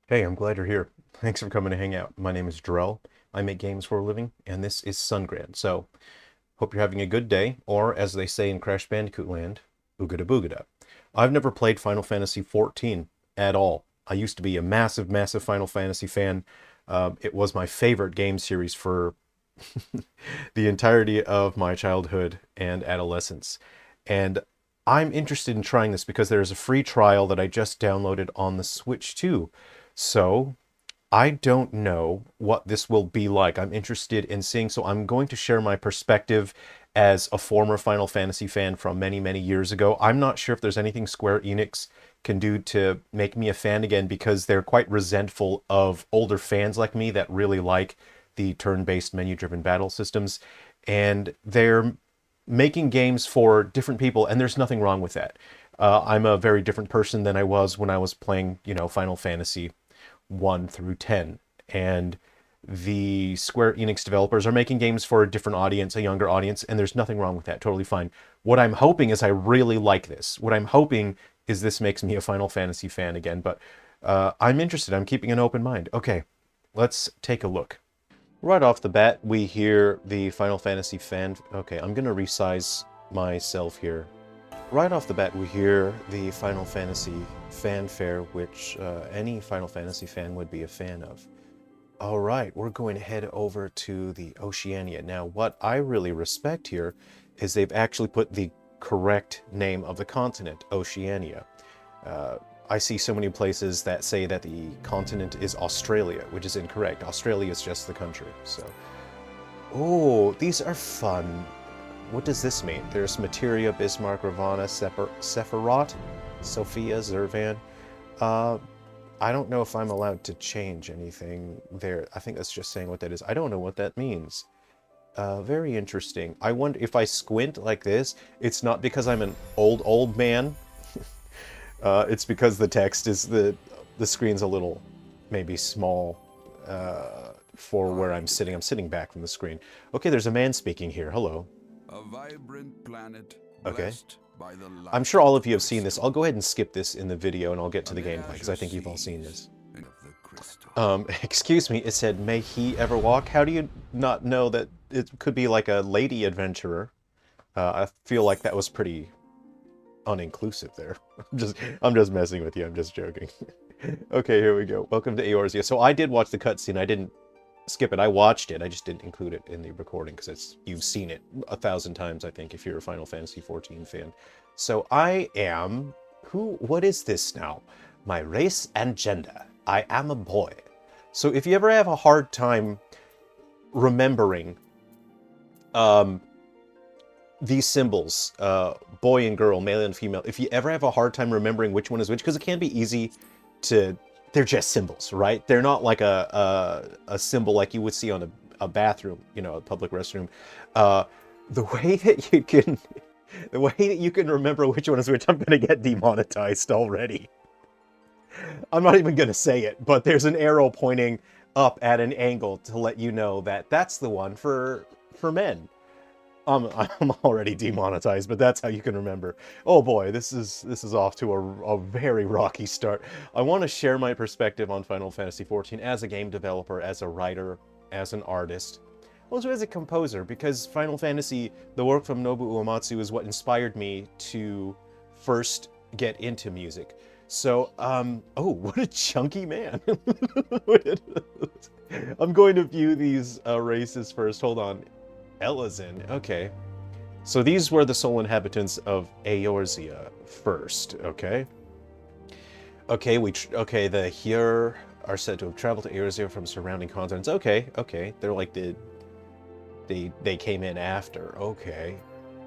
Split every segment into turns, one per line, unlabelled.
Hey, I'm glad you're here. Thanks for coming to hang out. My name is Jerrel. I make games for a living, and this is Sungrand. So, hope you're having a good day, or as they say in Crash Bandicoot Land, oogada boogada. I've never played Final Fantasy XIV at all. I used to be a massive, massive Final Fantasy fan. It was my favorite game series for the entirety of my childhood and adolescence. And I'm interested in trying this because there's a free trial that I just downloaded on the Switch too. So I don't know what this will be like. I'm interested in seeing, so I'm going to share my perspective as a former Final Fantasy fan from many, many years ago. I'm not sure if there's anything Square Enix can do to make me a fan again because they're quite resentful of older fans like me that really like the turn-based menu-driven battle systems. And they're making games for different people, and there's nothing wrong with that. I'm a very different person than I was when I was playing, Final Fantasy 1 through 10. And the Square Enix developers are making games for a different audience, a younger audience, and there's nothing wrong with that. Totally fine. What I'm hoping is I really like this. What I'm hoping is this makes me a Final Fantasy fan again, but I'm interested. I'm keeping an open mind. Okay, let's take a look. Right off the bat, we hear the Final Fantasy fan... Okay, I'm going to resize myself here. Right off the bat, we hear the Final Fantasy fanfare, which any Final Fantasy fan would be a fan of. All right, we're going to head over to the Oceania. Now, what I really respect here is they've actually put the correct name of the continent, Oceania. I see so many places that say that the continent is Australia, which is incorrect. Australia is just the country, so... Oh, these are fun. What does this mean? There's Materia, Bismarck, Ravana, Sephiroth, Sophia, Zervan. I don't know if I'm allowed to change anything there. I think that's just saying what that is. I don't know what that means. Very interesting. I wonder if I squint like this, it's not because I'm an old man. It's because the text is the screen's a little maybe small for where I'm sitting. I'm sitting back from the screen. Okay, there's a man speaking here. Hello.
A vibrant planet.
Okay.
By the
I'm sure all of you have seen this. I'll go ahead and skip this in the video and I'll get to the gameplay because I think you've all seen this. Excuse me, it said, may he ever walk? How do you not know that it could be like a lady adventurer? I feel like that was pretty uninclusive there. I'm just messing with you, I'm just joking. Okay, here we go. Welcome to Eorzea. So I did watch the cutscene, I didn't skip it. I watched it. I just didn't include it in the recording because you've seen it 1,000 times, I think, if you're a Final Fantasy XIV fan. So I am... What is this now? My race and gender. I am a boy. So if you ever have a hard time remembering these symbols, boy and girl, male and female, if you ever have a hard time remembering which one is which, because it can be easy to... They're just symbols, right? They're not like a symbol like you would see on a bathroom, a public restroom. The way that you can remember which one is which, I'm gonna get demonetized already. I'm not even gonna say it, but there's an arrow pointing up at an angle to let you know that that's the one for men. I'm already demonetized, but that's how you can remember. Oh boy, this is off to a very rocky start. I want to share my perspective on Final Fantasy XIV as a game developer, as a writer, as an artist, also as a composer, because Final Fantasy, the work from Nobuo Uematsu, is what inspired me to first get into music. So, oh, what a chunky man. I'm going to view these races first. Hold on. Elazin, okay. So these were the sole inhabitants of Eorzea first, okay? Okay, the Hyur are said to have traveled to Eorzea from surrounding continents. Okay. They're like they came in after. Okay.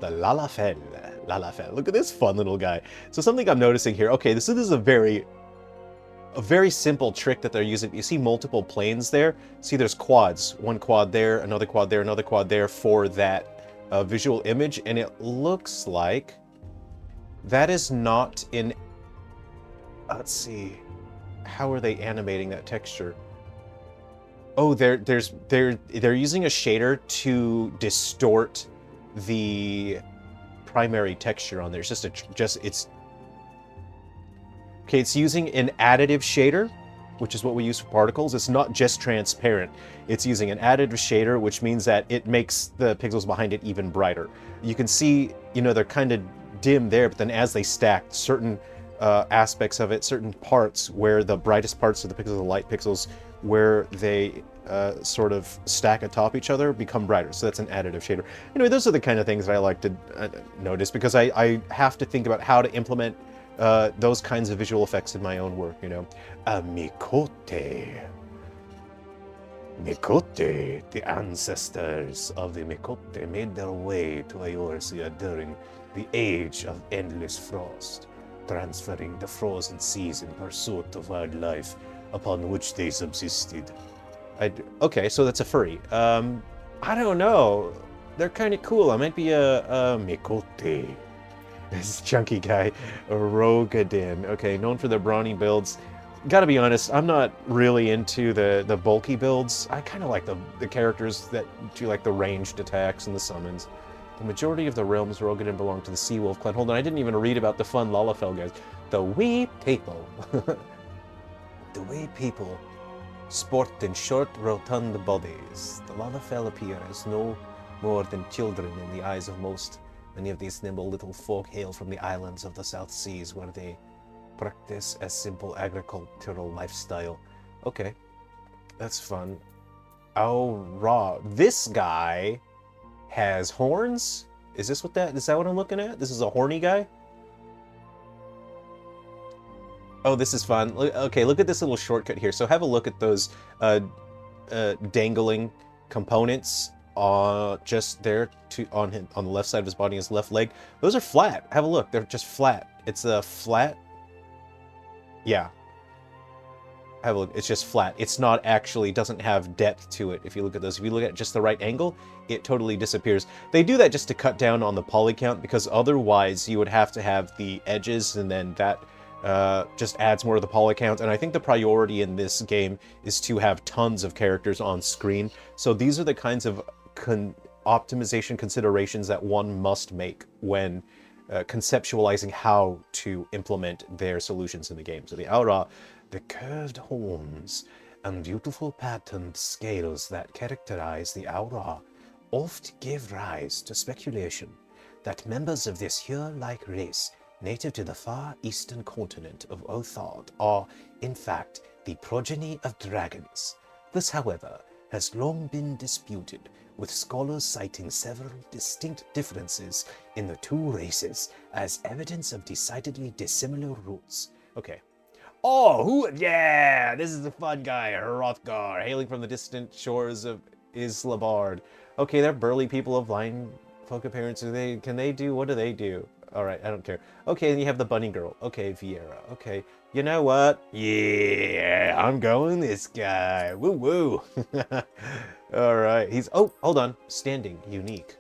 The Lalafell. Look at this fun little guy. So something I'm noticing here. Okay, this is a very simple trick that they're using. You see multiple planes there? See, there's quads. One quad there, another quad there, another quad there for that visual image, and it looks like that is not in... Let's see. How are they animating that texture? Oh, they're using a shader to distort the primary texture on there. It's it's using an additive shader which is what we use for particles. It's not just transparent. It's using an additive shader, which means that it makes the pixels behind it even brighter. You can see, you know, they're kind of dim there, but then as they stack, certain aspects of it, certain parts where the brightest parts of the pixels, the light pixels, where they sort of stack atop each other, become brighter. So that's an additive shader. Anyway, those are the kind of things that I like to notice, because I have to think about how to implement those kinds of visual effects in my own work, you know. Mikote. Mikote, the ancestors of the Mikote made their way to Eorzea during the age of endless frost, transferring the frozen seas in pursuit of wildlife upon which they subsisted. Okay, so that's a furry. I don't know. They're kind of cool. I might be a Mikote. This chunky guy, Rogadin. Okay, known for their brawny builds. Gotta be honest, I'm not really into the bulky builds. I kind of like the characters that do like the ranged attacks and the summons. The majority of the realms Rogadin belong to the Sea Wolf clan. Hold on, I didn't even read about the fun Lalafell guys. The wee people. The wee people sport in short, rotund bodies. The Lalafell appear as no more than children in the eyes of most. Many of these nimble little folk hail from the islands of the South Seas, where they practice a simple agricultural lifestyle. Okay, that's fun. Oh, raw. This guy has horns? Is that what I'm looking at? This is a horny guy? Oh, this is fun. Okay, look at this little shortcut here. So have a look at those dangling components just there on the left side of his body, his left leg. Those are flat. Have a look. They're just flat. It's a flat. Yeah. Have a look. It's just flat. It's not actually, doesn't have depth to it. If you look at those, if you look at just the right angle, it totally disappears. They do that just to cut down on the poly count, because otherwise you would have to have the edges, and then that just adds more to the poly count. And I think the priority in this game is to have tons of characters on screen. So these are the kinds of optimization considerations that one must make when conceptualizing how to implement their solutions in the game. So the aura, the curved horns, and beautiful patterned scales that characterize the aura oft give rise to speculation that members of this Hyur-like race native to the far eastern continent of Othard are, in fact, the progeny of dragons. This, however, has long been disputed, with scholars citing several distinct differences in the two races as evidence of decidedly dissimilar roots. Okay. Oh, yeah! This is a fun guy, Hrothgar, hailing from the distant shores of Islabard. Okay, they're burly people of line folk appearance. What do they do? Alright, I don't care. Okay, then you have the bunny girl. Okay, Viera. Okay, you know what? Yeah, I'm going this guy. Woo woo. Alright, oh, hold on. Standing, unique.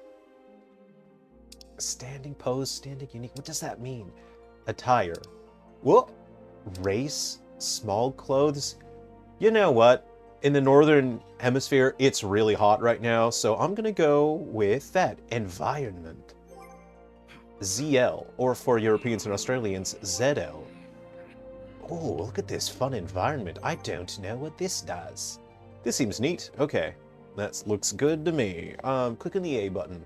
Standing pose, standing, unique. What does that mean? Attire. Whoop. Race, small clothes. You know what? In the northern hemisphere, it's really hot right now, so I'm gonna go with that. Environment. ZL, or for Europeans and Australians, ZL. Oh, look at this fun environment. I don't know what this does. This seems neat. Okay, that looks good to me. Clicking the A button.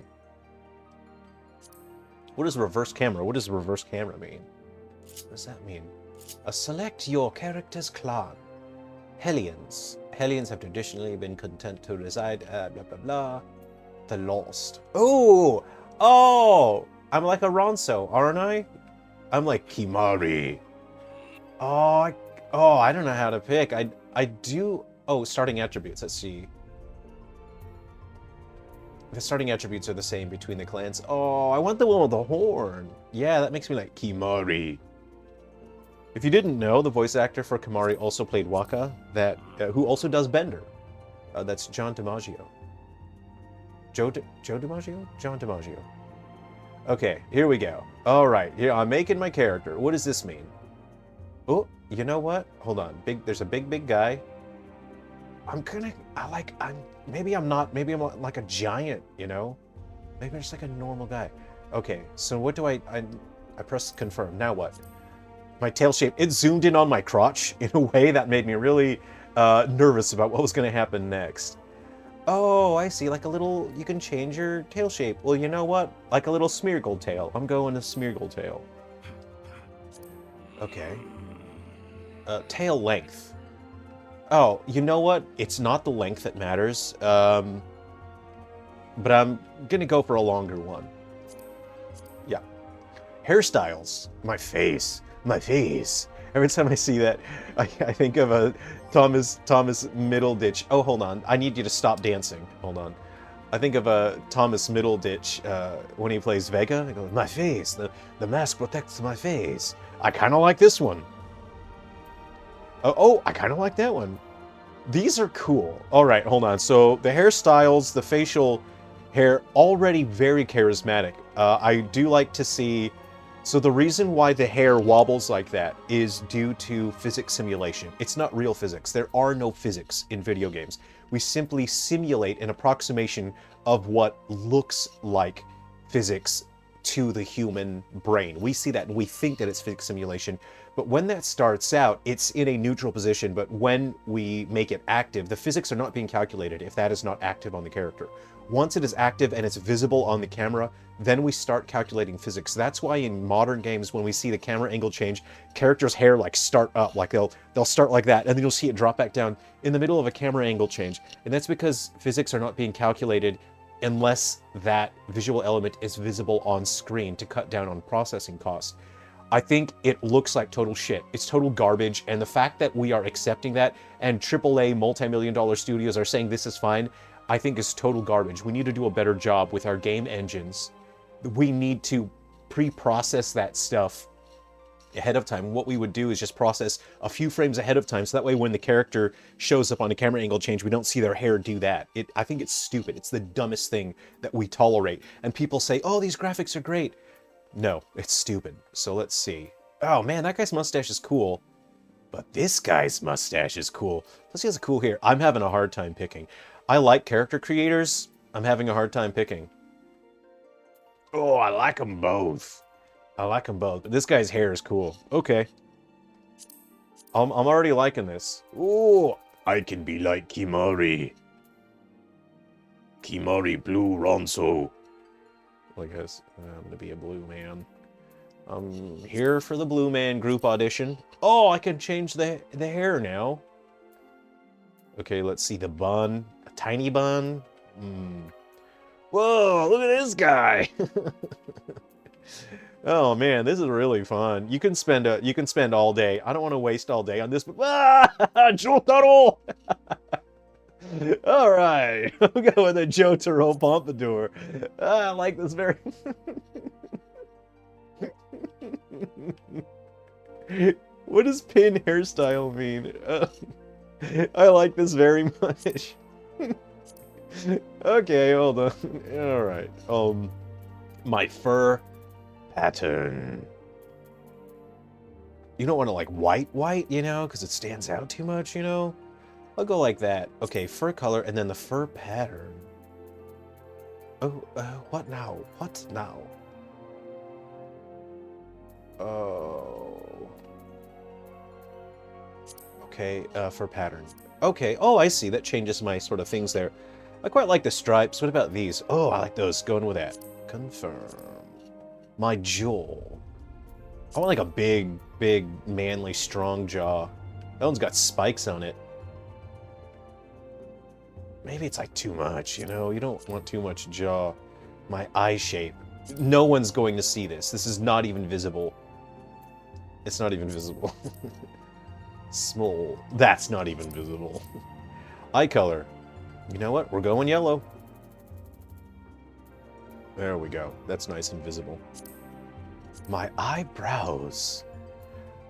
What is reverse camera? What does reverse camera mean? What does that mean? Select your character's clan. Hellions. Hellions have traditionally been content to reside at blah blah blah. The Lost. Oh! Oh! I'm like a Ronso, aren't I? I'm like Kimari. Oh, I don't know how to pick. I do. Oh, starting attributes. Let's see. The starting attributes are the same between the clans. Oh, I want the one with the horn. Yeah, that makes me like Kimari. If you didn't know, the voice actor for Kimari also played Waka, who also does Bender. That's John DiMaggio. Joe DiMaggio? John DiMaggio. Okay, here we go. All right, here I'm making my character. What does this mean? Oh, you know what? Hold on. There's a big guy. Maybe I'm like a giant, you know? Maybe I'm just like a normal guy. Okay, so what do I press confirm. Now what? my tail shape, it zoomed in on my crotch in a way that made me really nervous about what was going to happen next. Oh, I see, like a little, you can change your tail shape. Well, you know what? Like a little Smeargle tail. I'm going to Smeargle tail. Okay. Tail length. Oh, you know what? It's not the length that matters. But I'm gonna go for a longer one. Yeah. Hairstyles. My face. My face. Every time I see that, I think of a Thomas Middleditch. Oh, hold on. I need you to stop dancing. Hold on. I think of a Thomas Middleditch when he plays Vega. I go, my face. The mask protects my face. I kind of like this one. Oh, I kind of like that one. These are cool. All right, hold on. So the hairstyles, the facial hair, already very charismatic. I do like to see... So the reason why the hair wobbles like that is due to physics simulation. It's not real physics. There are no physics in video games. We simply simulate an approximation of what looks like physics to the human brain. We see that and we think that it's physics simulation. But when that starts out, it's in a neutral position. But when we make it active, the physics are not being calculated if that is not active on the character. Once it is active and it's visible on the camera, then we start calculating physics. That's why in modern games, when we see the camera angle change, characters' hair like start up, like they'll start like that, and then you'll see it drop back down in the middle of a camera angle change. And that's because physics are not being calculated unless that visual element is visible on screen to cut down on processing costs. I think it looks like total shit. It's total garbage, and the fact that we are accepting that and AAA multi-million-dollar studios are saying this is fine, I think is total garbage. We need to do a better job with our game engines. We need to pre-process that stuff ahead of time. What we would do is just process a few frames ahead of time, so that way when the character shows up on a camera angle change, we don't see their hair do that. I think it's stupid. It's the dumbest thing that we tolerate. And people say, oh, these graphics are great. No, it's stupid. So let's see. Oh man, that guy's mustache is cool. But this guy's mustache is cool. Plus he has a cool hair. I'm having a hard time picking. I like character creators. I'm having a hard time picking. Oh, I like them both. I like them both. But this guy's hair is cool. Okay. I'm already liking this. Ooh, I can be like Kimari. Kimari Blue Ronso. I guess I'm gonna be a blue man. I'm here for the blue man group audition. Oh, I can change the hair now. Okay, let's see the bun. A tiny bun. Whoa, look at this guy. Oh man, this is really fun. You can spend all day. I don't want to waste all day on this, but Jotaro! All right, I'll go with a Jotaro Pompadour. I like this very. What does pin hairstyle mean? I like this very much. Okay, hold on. All right. My fur pattern. You don't want to like white, you know, because it stands out too much, you know. I'll go like that. Okay, fur color and then the fur pattern. Oh, what now? What now? Oh. Okay, fur pattern. Okay, oh, I see. That changes my sort of things there. I quite like the stripes. What about these? Oh, I like those. Going with that. Confirm. My jaw. I want like a big, manly, strong jaw. That one's got spikes on it. Maybe it's like too much, you know? You don't want too much jaw. My eye shape. No one's going to see this. This is not even visible. It's not even visible. Small. That's not even visible. Eye color. You know what? We're going yellow. There we go. That's nice and visible. My eyebrows.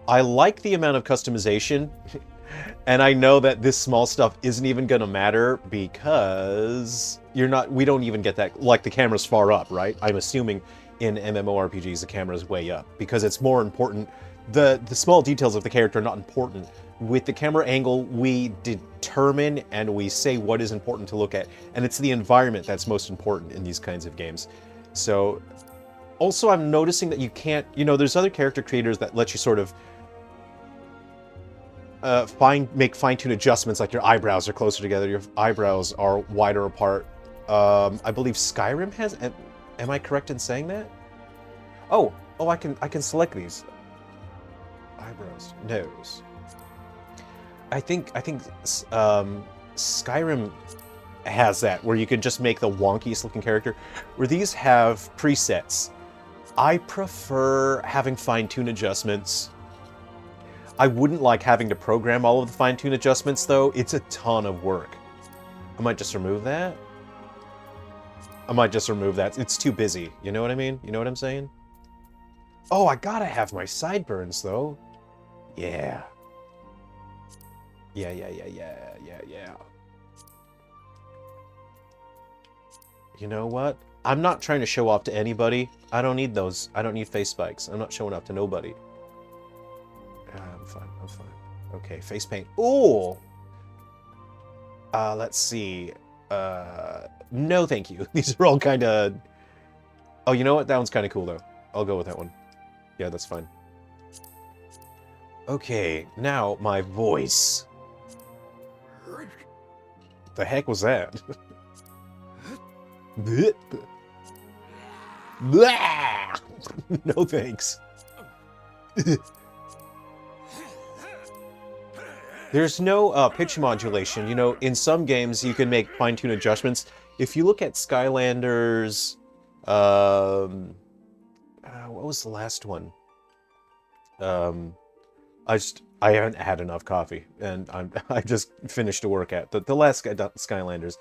I like the amount of customization. And I know that this small stuff isn't even gonna matter because we don't even get that, like the camera's far up, right? I'm assuming in MMORPGs the camera's way up because it's more important. The small details of the character are not important. With the camera angle, we determine and we say what is important to look at. And it's the environment that's most important in these kinds of games. So, also I'm noticing that you can't, you know, there's other character creators that let you sort of make fine-tune adjustments, like your eyebrows are closer together, your eyebrows are wider apart. I believe Skyrim has. Am I correct in saying that? Oh, I can select these. Eyebrows, nose. I think Skyrim has that, where you can just make the wonkiest looking character, where these have presets. I prefer having fine-tune adjustments. I wouldn't like having to program all of the fine-tune adjustments, though. It's a ton of work. I might just remove that. It's too busy. You know what I mean? You know what I'm saying? Oh, I gotta have my sideburns, though. Yeah. Yeah. You know what? I'm not trying to show off to anybody. I don't need those. I don't need face spikes. I'm not showing off to nobody. I'm fine. Okay, face paint. Ooh! Let's see. No thank you. These are all kind of... Oh, you know what? That one's kind of cool, though. I'll go with that one. Yeah, that's fine. Okay, now my voice. The heck was that? No thanks. There's no pitch modulation. You know, in some games you can make fine-tune adjustments. If you look at Skylanders, what was the last one? I haven't had enough coffee, and I just finished a workout. The last Skylanders,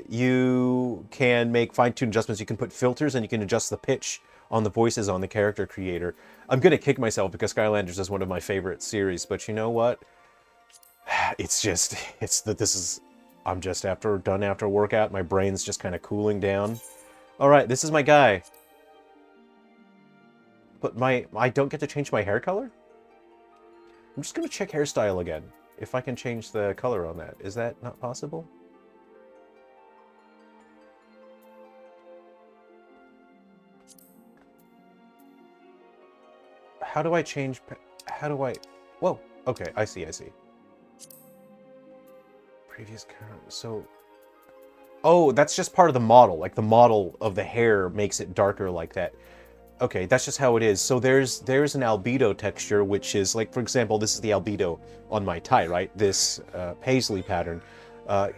you can make fine-tune adjustments. You can put filters, and you can adjust the pitch on the voices on the character creator. I'm gonna kick myself because Skylanders is one of my favorite series, but you know what? I'm just done after a workout. My brain's just kind of cooling down. All right, this is my guy. But I don't get to change my hair color? I'm just gonna check hairstyle again. If I can change the color on that. Is that not possible? How do I change... Whoa, okay, I see. Previous color, so... Oh, that's just part of the model. Like, the model of the hair makes it darker like that. Okay, that's just how it is. So there's an albedo texture, which is, like, for example, this is the albedo on my tie, right? This paisley pattern.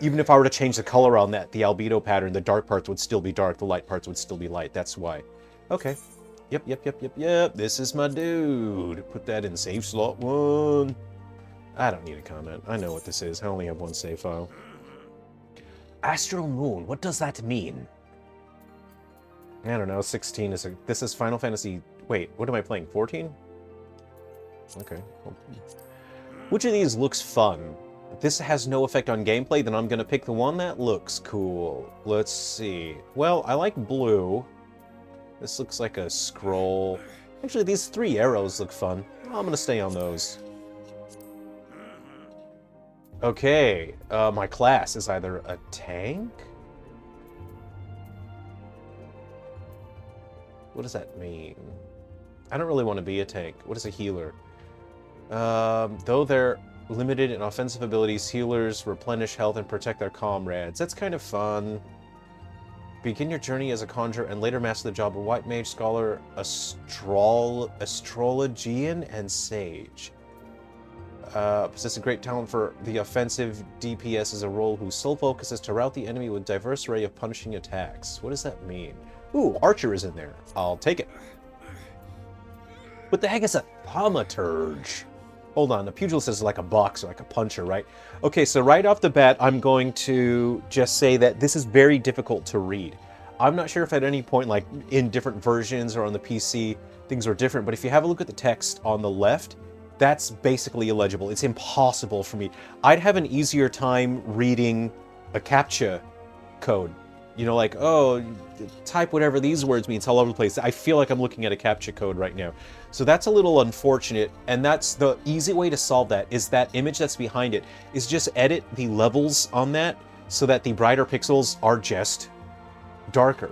Even if I were to change the color on that, the albedo pattern, the dark parts would still be dark, the light parts would still be light. That's why. Okay. Yep. This is my dude. Put that in save slot 1. I don't need a comment. I know what this is. I only have one save file. Astral Moon. What does that mean? I don't know. 16 is this is Final Fantasy... Wait, what am I playing? 14? Okay. Which of these looks fun? If this has no effect on gameplay, then I'm gonna pick the one that looks cool. Let's see. Well, I like blue. This looks like a scroll. Actually, these 3 arrows look fun. I'm gonna stay on those. Okay, my class is either a tank? What does that mean? I don't really want to be a tank. What is a healer? Though they're limited in offensive abilities, healers replenish health and protect their comrades. That's kind of fun. Begin your journey as a conjurer and later master the job of white mage, scholar, astrologian, and sage. Possess a great talent for the offensive. DPS is a role whose sole focus is to rout the enemy with diverse array of punishing attacks. What does that mean? Ooh, archer is in there. I'll take it. What the heck is a thaumaturge? Hold on, a pugilist is like a boxer, like a puncher, right? Okay, so right off the bat, I'm going to just say that this is very difficult to read. I'm not sure if at any point, like in different versions or on the PC, things are different, but if you have a look at the text on the left, that's basically illegible. It's impossible for me. I'd have an easier time reading a CAPTCHA code. You know, like, oh, type whatever these words mean. It's all over the place. I feel like I'm looking at a CAPTCHA code right now. So that's a little unfortunate, and that's the easy way to solve that, is that image that's behind it, is just edit the levels on that so that the brighter pixels are just darker.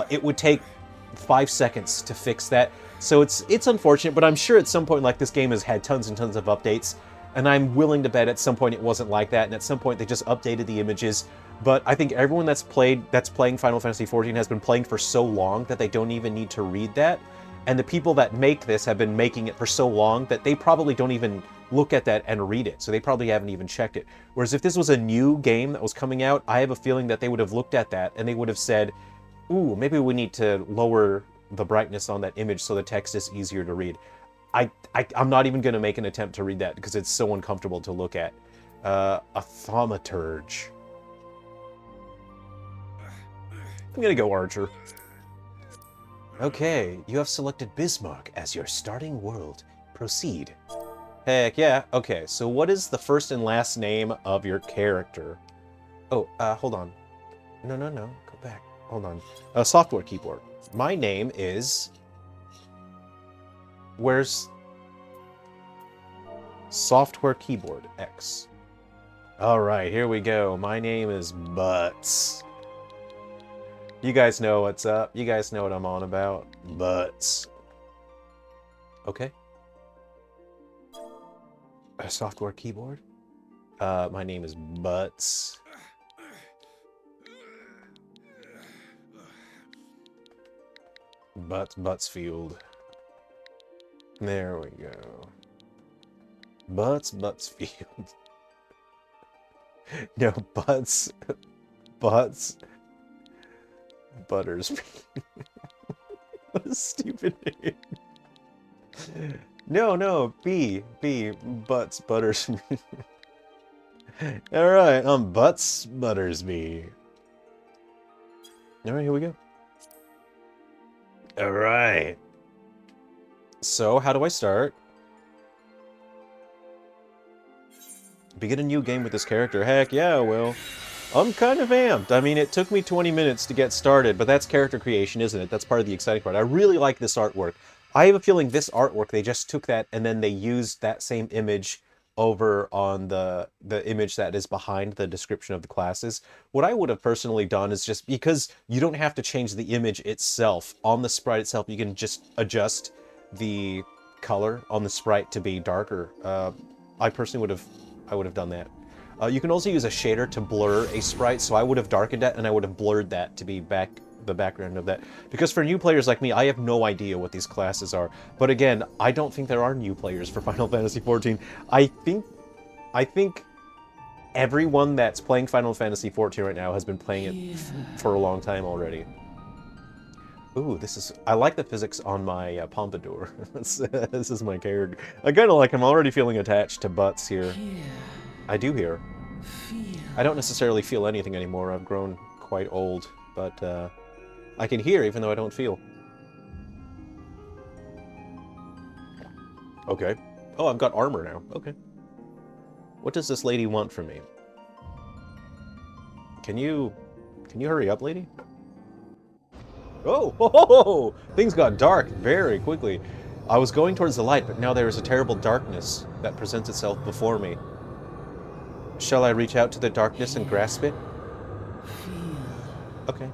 It would take 5 seconds to fix that. So it's unfortunate, but I'm sure at some point, like, this game has had tons and tons of updates, and I'm willing to bet at some point it wasn't like that, and at some point they just updated the images. But I think everyone that's playing Final Fantasy XIV has been playing for so long that they don't even need to read that. And the people that make this have been making it for so long that they probably don't even look at that and read it. So they probably haven't even checked it. Whereas if this was a new game that was coming out, I have a feeling that they would have looked at that and they would have said, ooh, maybe we need to lower the brightness on that image so the text is easier to read. I'm not even going to make an attempt to read that because it's so uncomfortable to look at. A thaumaturge. I'm going to go Archer. Okay, you have selected Bismarck as your starting world. Proceed. Heck yeah. Okay, so what is the first and last name of your character? Oh, hold on. No. Go back. Hold on. Software keyboard. My name is... Where's... Software keyboard X. Alright, here we go. My name is Butts. You guys know what's up. You guys know what I'm on about. Butts. Okay. A software keyboard. My name is Butts. Buttsfield. There we go. Buttsfield. No, Butts. Butters. What a stupid name. No, B, Butts Butters. Alright, I'm Butts Buttersby. Alright, here we go. Alright. So, how do I start? Begin a new game with this character. Heck yeah, I will. I'm kind of amped. I mean, it took me 20 minutes to get started, but that's character creation, isn't it? That's part of the exciting part. I really like this artwork. I have a feeling this artwork, they just took that and then they used that same image over on the image that is behind the description of the classes. What I would have personally done is just, because you don't have to change the image itself, on the sprite itself, you can just adjust the color on the sprite to be darker. I personally would have done that. You can also use a shader to blur a sprite, so I would have darkened it and I would have blurred that to be the background of that. Because for new players like me, I have no idea what these classes are. But again, I don't think there are new players for Final Fantasy XIV. I think everyone that's playing Final Fantasy XIV right now has been playing it for a long time already. Ooh, I like the physics on my Pompadour. This is my character. I kind of like him. I'm already feeling attached to Butts here. I do hear. I don't necessarily feel anything anymore. I've grown quite old, but I can hear even though I don't feel. Okay. Oh, I've got armor now. Okay. What does this lady want from me? Can you hurry up, lady? Oh, ho, ho, ho. Things got dark very quickly. I was going towards the light, but now there is a terrible darkness that presents itself before me. Shall I reach out to the darkness and grasp it? Okay.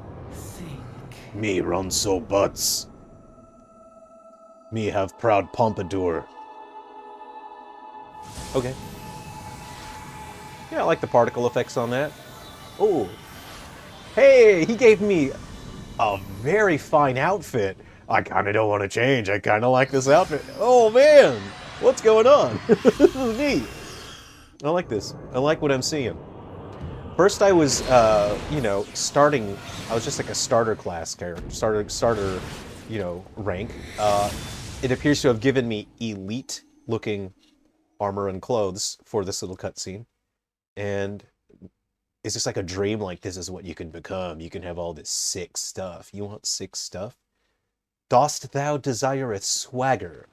Me run so Butts. Me have proud Pompadour. Okay. Yeah, I like the particle effects on that. Oh. Hey, he gave me a very fine outfit. I kind of don't want to change. I kind of like this outfit. Oh, man. What's going on? This is neat. I like this. I like what I'm seeing. First I was, you know, starting... I was just like a starter class character. Starter, you know, rank. It appears to have given me elite-looking armor and clothes for this little cutscene. And it's just like a dream, like, this is what you can become. You can have all this sick stuff. You want sick stuff? Dost thou desireth swagger?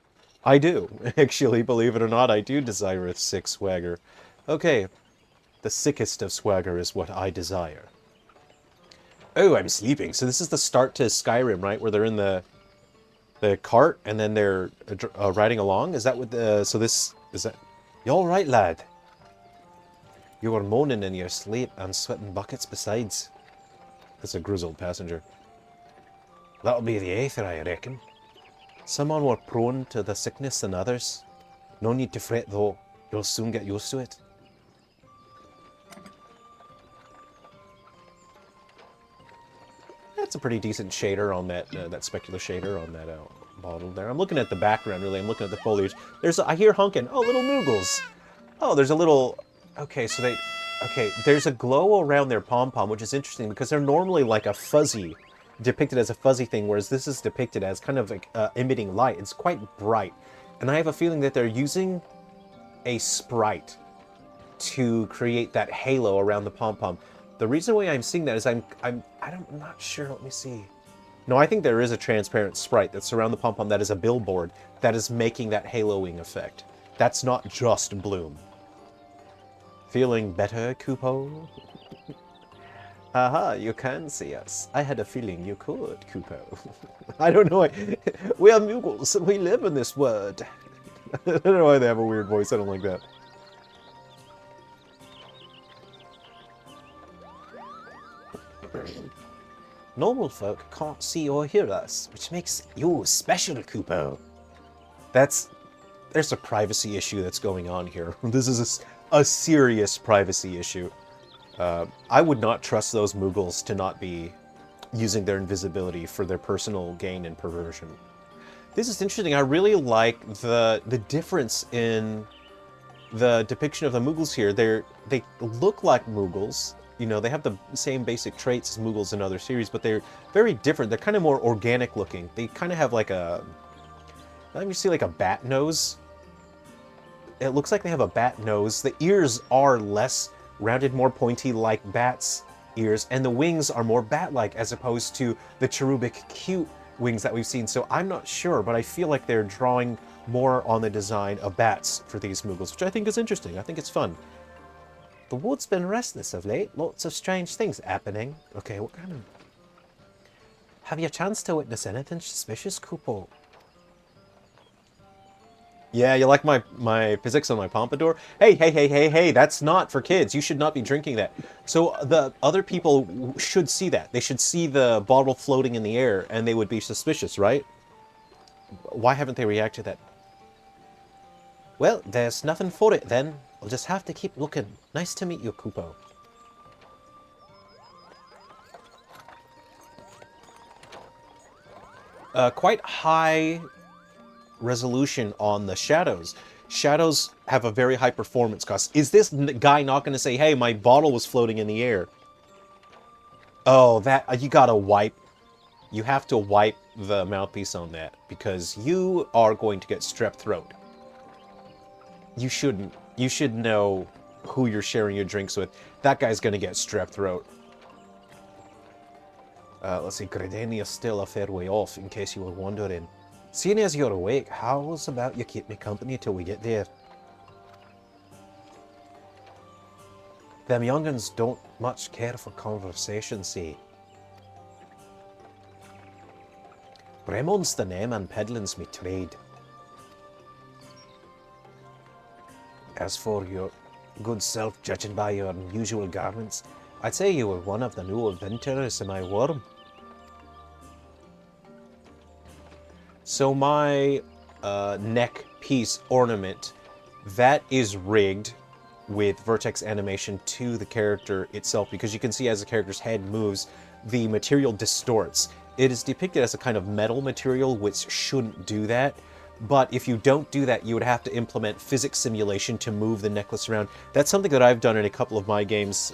I do. Actually, believe it or not, I do desireth sick swagger. Okay. The sickest of swagger is what I desire. Oh, I'm sleeping. So this is the start to Skyrim, right? Where they're in the cart and then they're riding along? Is that what the... So this... Is that... You all right, lad? You were moaning in your sleep and sweating buckets besides. That's a grizzled passenger. That'll be the Aether, I reckon. Some are more prone to the sickness than others. No need to fret though, you'll soon get used to it. That's a pretty decent shader on that that specular shader on that bottle there. I'm looking at the background really. I'm looking at the foliage. I hear honking. Oh, little Moogles. Oh, there's a little. Okay, so they. Okay, there's a glow around their pom pom, which is interesting because they're normally like a fuzzy, depicted as a fuzzy thing, whereas this is depicted as kind of like emitting light. It's quite bright, and I have a feeling that they're using a sprite to create that halo around the pom pom. The reason why I'm seeing that is I'm not sure. Let me see. No, I think there is a transparent sprite that's around the pom pom that is a billboard that is making that haloing effect. That's not just bloom. Feeling better, Kupo? Haha, you can see us. I had a feeling you could, Kupo. I don't know. We are Moogles. We live in this world. I don't know why they have a weird voice. I don't like that. Normal folk can't see or hear us, which makes you special, Kupo. There's a privacy issue that's going on here. This is a serious privacy issue. I would not trust those Moogles to not be using their invisibility for their personal gain and perversion. This is interesting. I really like the difference in the depiction of the Moogles here. They look like Moogles. You know, they have the same basic traits as Moogles in other series, but they're very different. They're kind of more organic looking. They kind of have like let me see, like a bat nose. It looks like they have a bat nose. The ears are less rounded, more pointy like bats' ears, and the wings are more bat-like as opposed to the cherubic cute wings that we've seen. So I'm not sure, but I feel like they're drawing more on the design of bats for these Moogles, which I think is interesting. I think it's fun. The wood's been restless of late. Lots of strange things happening. Okay, what kind of... Have you a chance to witness anything suspicious, Kupo? Yeah, you like my physics on my pompadour? Hey, that's not for kids. You should not be drinking that. So the other people should see that. They should see the bottle floating in the air, and they would be suspicious, right? Why haven't they reacted to that? Well, there's nothing for it then. We'll just have to keep looking. Nice to meet you, Kupo. Quite high resolution on the shadows. Shadows have a very high performance cost. Is this guy not going to say, hey, my bottle was floating in the air? Oh, that you gotta wipe. You have to wipe the mouthpiece on that because you are going to get strep throat. You shouldn't. You should know who you're sharing your drinks with. That guy's going to get strep throat. Let's see, Gridania's still a fair way off, in case you were wondering. Seeing as you're awake, how's about you keep me company till we get there? Them young'uns don't much care for conversation, see. Bremon's the name and peddling's me trade. As for your good self, judging by your unusual garments, I'd say you were one of the new adventurers in my worm. So my neck piece ornament, that is rigged with vertex animation to the character itself, because you can see as the character's head moves, the material distorts. It is depicted as a kind of metal material, which shouldn't do that. But if you don't do that, you would have to implement physics simulation to move the necklace around. That's something that I've done in a couple of my games,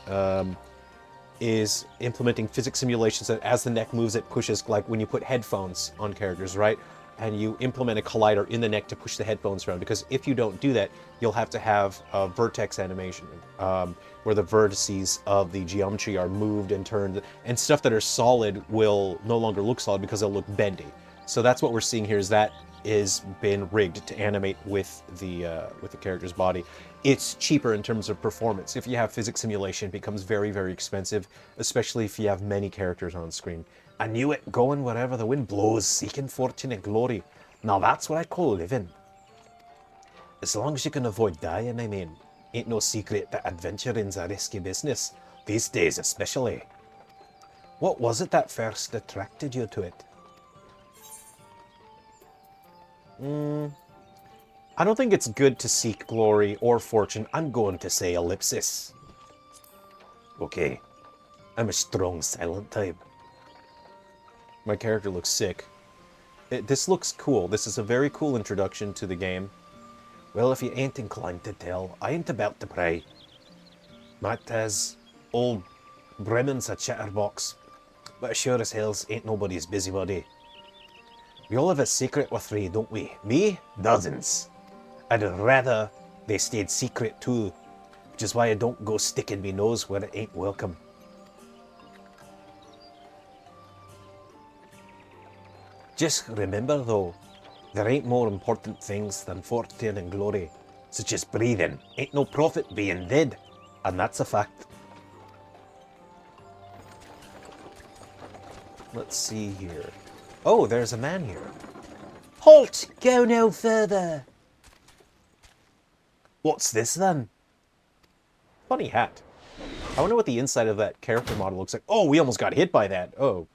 is implementing physics simulations that as the neck moves, it pushes, like when you put headphones on characters, right? And you implement a collider in the neck to push the headphones around. Because if you don't do that, you'll have to have a vertex animation, where the vertices of the geometry are moved and turned, and stuff that are solid will no longer look solid because they'll look bendy. So that's what we're seeing here, is that is been rigged to animate with the character's body. It's cheaper in terms of performance. If you have physics simulation, it becomes very, very expensive, especially if you have many characters on screen. I knew it, going wherever the wind blows, seeking fortune and glory. Now that's what I call living. As long as you can avoid dying, I mean. Ain't no secret that adventuring's a risky business, these days especially. What was it that first attracted you to it? I don't think it's good to seek glory or fortune. I'm going to say ellipsis. Okay. I'm a strong silent type. My character looks sick. This looks cool. This is a very cool introduction to the game. Well, if you ain't inclined to tell, I ain't about to pray. Mattaz, old Bremen's a chatterbox, but sure as hell's ain't nobody's busybody. We all have a secret or three, don't we? Me? Dozens. I'd rather they stayed secret too, which is why I don't go sticking me nose where it ain't welcome. Just remember though, there ain't more important things than fortune and glory, such as breathing. Ain't no profit being dead, and that's a fact. Let's see here. Oh, there's a man here. Halt! Go no further! What's this then? Funny hat. I wonder what the inside of that character model looks like. Oh, we almost got hit by that. Oh.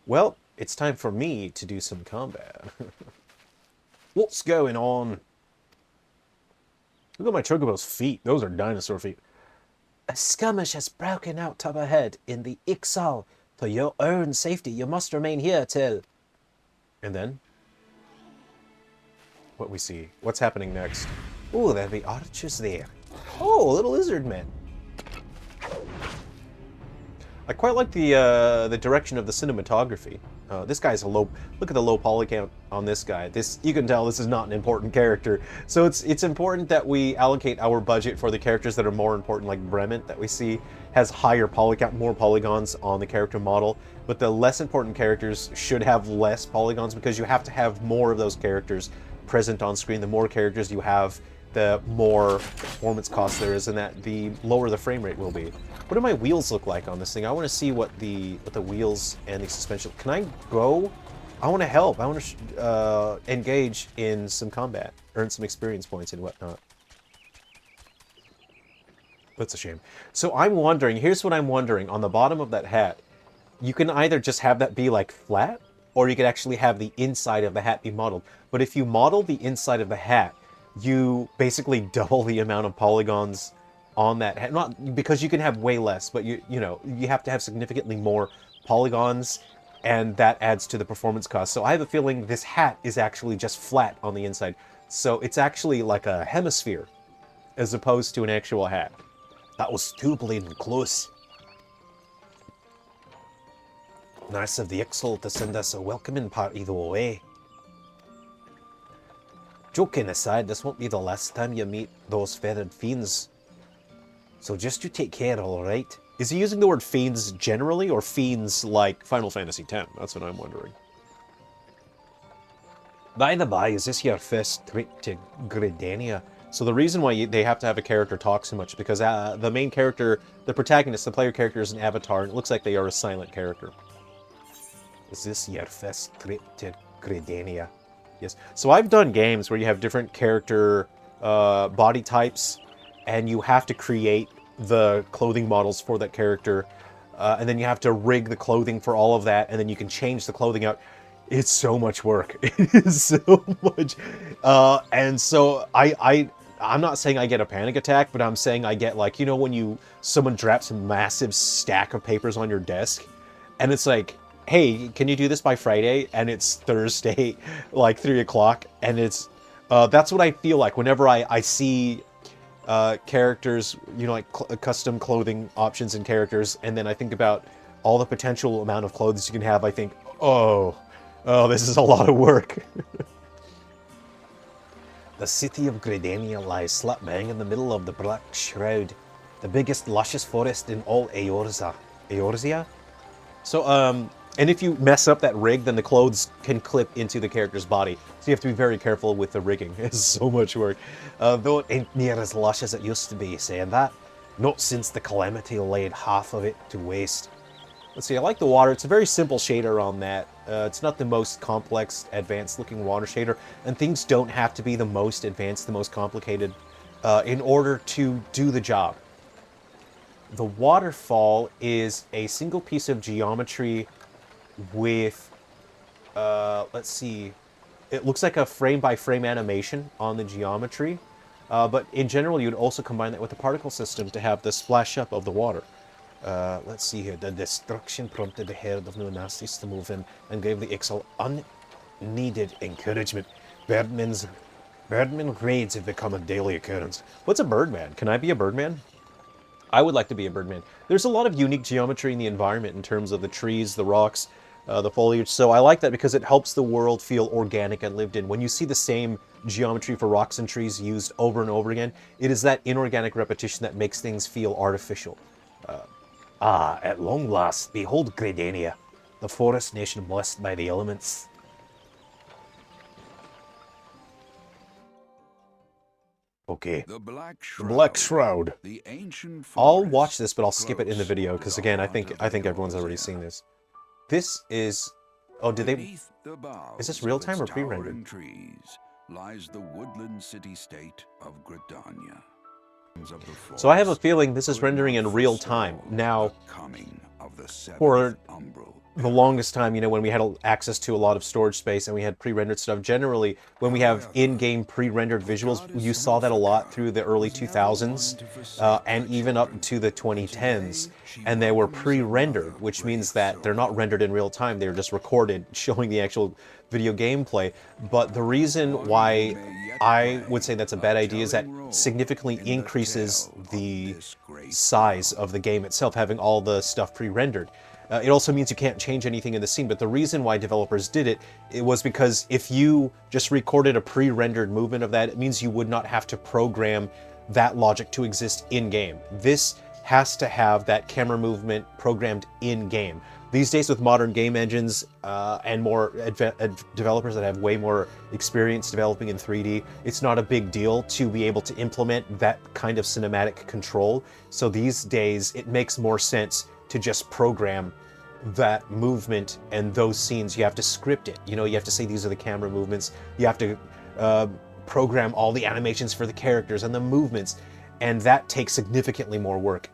Well, it's time for me to do some combat. What's going on? Look at my chocobo's feet. Those are dinosaur feet. A skirmish has broken out up ahead in the Ixal. For your own safety, you must remain here till... And then? What we see? What's happening next? Oh, there'll be archers there. Oh, little lizard men. I quite like the direction of the cinematography. This guy's a low. Look at the low poly count on this guy. This, you can tell this is not an important character. So it's important that we allocate our budget for the characters that are more important, like Bremen that we see has higher poly count, more polygons on the character model. But the less important characters should have less polygons because you have to have more of those characters present on screen. The more characters you have, the more performance cost there is, and that the lower the frame rate will be. What do my wheels look like on this thing? I want to see what the wheels and the suspension. Can I go? I want to help. I want to engage in some combat, earn some experience points and whatnot. That's a shame. So I'm wondering. Here's what I'm wondering. On the bottom of that hat, you can either just have that be like flat, or you could actually have the inside of the hat be modeled. But if you model the inside of the hat, you basically double the amount of polygons on that hat. Not because you can have way less, but you know, you have to have significantly more polygons, and that adds to the performance cost. So I have a feeling this hat is actually just flat on the inside. So it's actually like a hemisphere as opposed to an actual hat. That was too bleeding close. Nice of the Ixal to send us a welcoming party the way. Joking aside, this won't be the last time you meet those feathered fiends. So just you take care, alright? Is he using the word fiends generally, or fiends like Final Fantasy X? That's what I'm wondering. By the by, is this your first trip to Gridania? So the reason why they have to have a character talk so much, because the main character, the protagonist, the player character is an avatar, and it looks like they are a silent character. Is this your first trip to Gridania? Yes. So I've done games where you have different character body types, and you have to create the clothing models for that character, and then you have to rig the clothing for all of that, and then you can change the clothing out. It's so much work. It is so much. And so I'm not saying I get a panic attack, but I'm saying I get, like, you know, when someone drops a massive stack of papers on your desk, and it's like, hey, can you do this by Friday? And it's Thursday, like 3 o'clock, and it's, that's what I feel like whenever I see characters, you know, like custom clothing options and characters, and then I think about all the potential amount of clothes you can have. I think, oh, this is a lot of work. The city of Gridania lies slap bang in the middle of the Black Shroud, the biggest luscious forest in all Eorzea. Eorzea? So, and if you mess up that rig, then the clothes can clip into the character's body. So you have to be very careful with the rigging. It's so much work. Though it ain't near as lush as it used to be, saying that. Not since the calamity laid half of it to waste. Let's see, I like the water. It's a very simple shader on that. It's not the most complex, advanced looking water shader, and things don't have to be the most advanced, the most complicated in order to do the job. The waterfall is a single piece of geometry with, let's see, it looks like a frame-by-frame animation on the geometry. But in general, you'd also combine that with the particle system to have the splash up of the water. Let's see here. The destruction prompted the herd of neonazis to move in and gave the Ixal unneeded encouragement. Birdman raids have become a daily occurrence. What's a birdman? Can I be a birdman? I would like to be a birdman. There's a lot of unique geometry in the environment in terms of the trees, the rocks, the foliage. So I like that because it helps the world feel organic and lived in. When you see the same geometry for rocks and trees used over and over again, it is that inorganic repetition that makes things feel artificial. At long last, behold Gridania, the forest nation blessed by the elements. Okay.
The Black
The Black Shroud.
The ancient
I'll
forest
watch this, but I'll skip it in the
close
video
to
because
the
again, I
heart
think
of
everyone's already
Eorzea.
seen this. This is. Oh, did they?
Beneath the boughs
Is this
of
real
its
time or pre-rendered?
towering trees lies the woodland city-state of Gridania. Of the
So I have a
forest
feeling this is
could
rendering
not
in real time.
forestall
Now,
the coming of the
for
seventh umbral
the longest time, you know, when we had access to a lot of storage space and we had pre-rendered stuff, generally, when we have in-game pre-rendered visuals, you saw that a lot through the early 2000s and even up to the 2010s. And they were pre-rendered, which means that they're not rendered in real time. They're just recorded, showing the actual video gameplay. But the reason why I would say that's a bad idea is that significantly increases the size of the game itself, having all the stuff pre-rendered. It also means you can't change anything in the scene, but the reason why developers did it, it was because if you just recorded a pre-rendered movement of that, it means you would not have to program that logic to exist in-game. This has to have that camera movement programmed in-game. These days with modern game engines and more developers that have way more experience developing in 3D, it's not a big deal to be able to implement that kind of cinematic control. So these days it makes more sense to just program that movement and those scenes. You have to script it. You know, you have to say these are the camera movements. You have to program all the animations for the characters and the movements, and that takes significantly more work.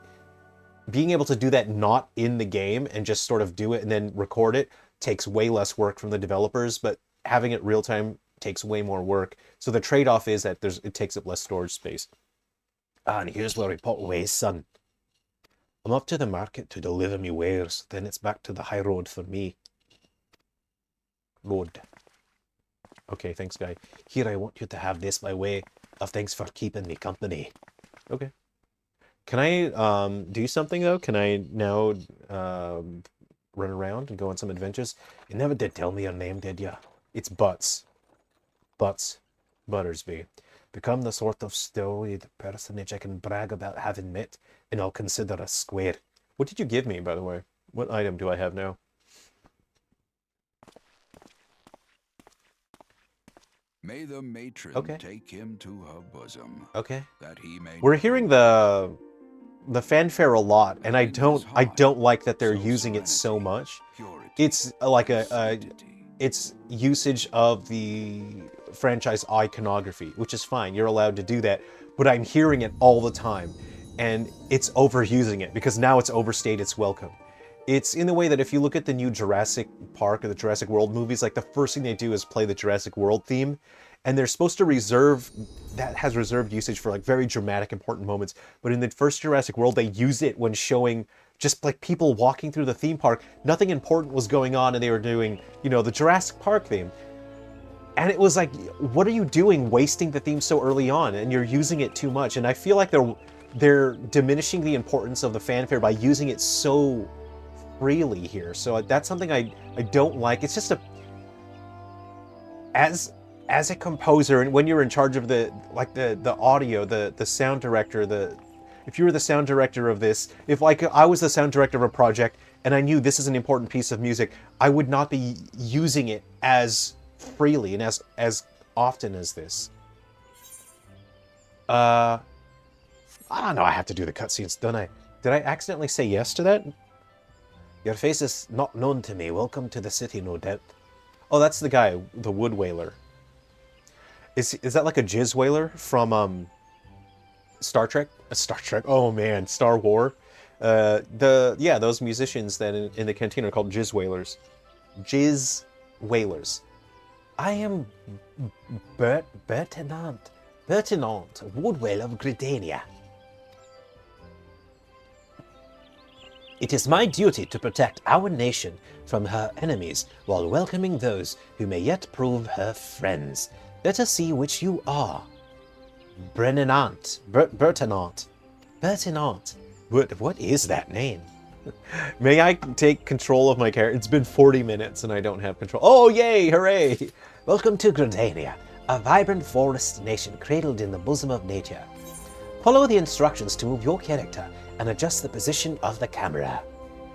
Being able to do that not in the game and just sort of do it and then record it takes way less work from the developers, but having it real time takes way more work. So the trade-off is that it takes up less storage space. And here's where we put away, son. I'm up to the market to deliver me wares, then it's back to the high road for me. Road. Okay, thanks, guy. Here, I want you to have this by way of thanks for keeping me company. Okay. Can I do something, though? Can I now run around and go on some adventures? You never did tell me your name, did ya? It's Butts. Butts. Buttersby. Become the sort of storied personage I can brag about having met, and I'll consider us square. What did you give me, by the way? What item do I have now?
May the matron
Okay.
take him to her bosom,
Okay.
that he may.
We're hearing the fanfare a lot, and I don't like that they're using it so much. It's like it's usage of the franchise iconography, which is fine. You're allowed to do that, but I'm hearing it all the time, and it's overusing it because now it's overstayed its welcome. It's in the way that if you look at the new Jurassic Park or the Jurassic World movies, like the first thing they do is play the Jurassic World theme, and they're supposed to that has reserved usage for like very dramatic, important moments. But in the first Jurassic World, they use it when showing just like people walking through the theme park. Nothing important was going on, and they were doing, you know, the Jurassic Park theme. And it was like, what are you doing wasting the theme so early on? And you're using it too much. And I feel like they're diminishing the importance of the fanfare by using it so freely here. So that's something I don't like. It's just as a composer, and when you're in charge of the audio, the sound director, if you were the sound director of this, if like I was the sound director of a project and I knew this is an important piece of music, I would not be using it as freely and as often as this. I don't know, I have to do the cutscenes, don't I? Did I accidentally say yes to that? Your face is not known to me. Welcome to the city, no doubt. Oh, that's the guy, the wood whaler. Is that like a jizz whaler from Star Trek? Star Trek. Oh man, Star War. Those musicians that in the canteen are called jizz whalers. Jizz whalers.
I am Bertinant Woodwell of Gridania. It is my duty to protect our nation from her enemies while welcoming those who may yet prove her friends. Let us see which you are. Bertinant. What is that name?
May I take control of my character? It's been 40 minutes and I don't have control. Oh, yay! Hooray!
Welcome to Gridania, a vibrant forest nation cradled in the bosom of nature. Follow the instructions to move your character and adjust the position of the camera.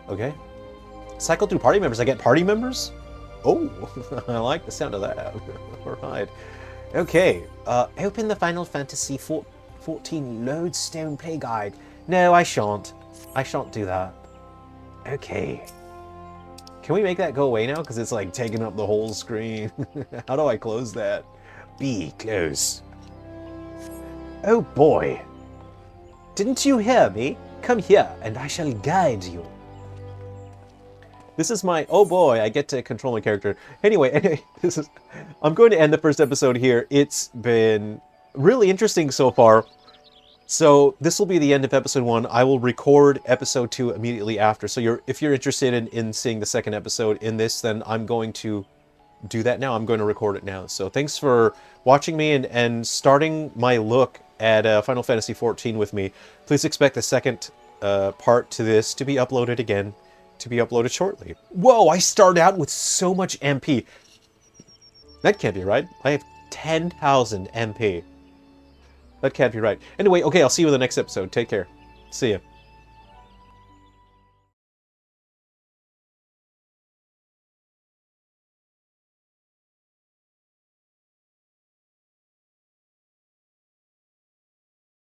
Okay. Cycle through party members. I get party members? Oh, I like the sound of that. All right. Okay.
Open the Final Fantasy XIV Lodestone Play Guide. No, I shan't. I shan't do that. Okay.
Can we make that go away now? Because it's like taking up the whole screen. How do I close that?
Be close. Oh boy. Didn't you hear me? Come here and I shall guide you.
This is my, oh boy, I get to control my character. Anyway, I'm going to end the first episode here. It's been really interesting so far. So this will be the end of episode 1. I will record episode 2 immediately after. So if you're interested in seeing the second episode in this, then I'm going to do that now. I'm going to record it now. So thanks for watching me and starting my look at Final Fantasy XIV with me. Please expect the second part to this to be uploaded again, to be uploaded shortly. Whoa, I started out with so much MP. That can't be right. I have 10,000 MP. That can't be right. Anyway, okay, I'll see you in the next episode. Take care. See ya.